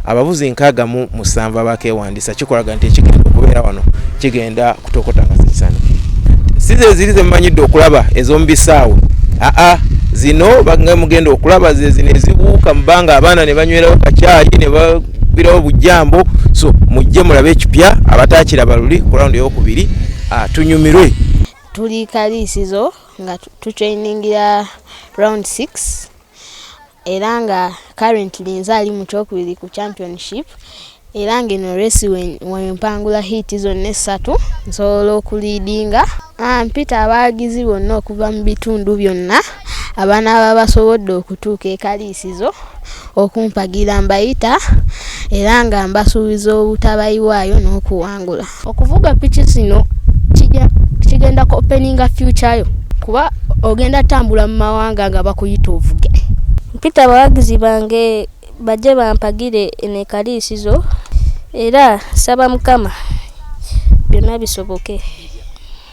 Abavuzi nkaaga mu musanva bakewandisa kikolaga nti ekigenda okubeera wano kigenda kutokotanga sisano. Size zirize mmanyidde okulaba ezombisaawo. Zino bagenda mugenda okulaba zino ezibuuka mbanga abaana ne banywerawo kacaayi ne babirawo bujjambo. So mujje mulabe ekipya abataakira baluli ku round ey'okubiri tunyumirwe. Tuli Kalisizo nga tutrainingira round 6 era nga currently nze ali mu kyokubiri ku championship era nga eno race wempangula hit zonna 3 nsobola okuliidinga. Mpita abawagizi bonna okuva mu bitundu byonna abaana baba basobodde okutuuka e Kalisizo okumpagira mbayita era nga mbasuubiza obutabayiwaayo n'okuwangula. Okuvuga piki zino kigenda ku openinga future yo kuba ogenda tambula mu mawanga nga bakuyita ovuge. Mpita abawagizi bange bajje bampagire ene Kalisizo era saba Mukama byonna bisoboke.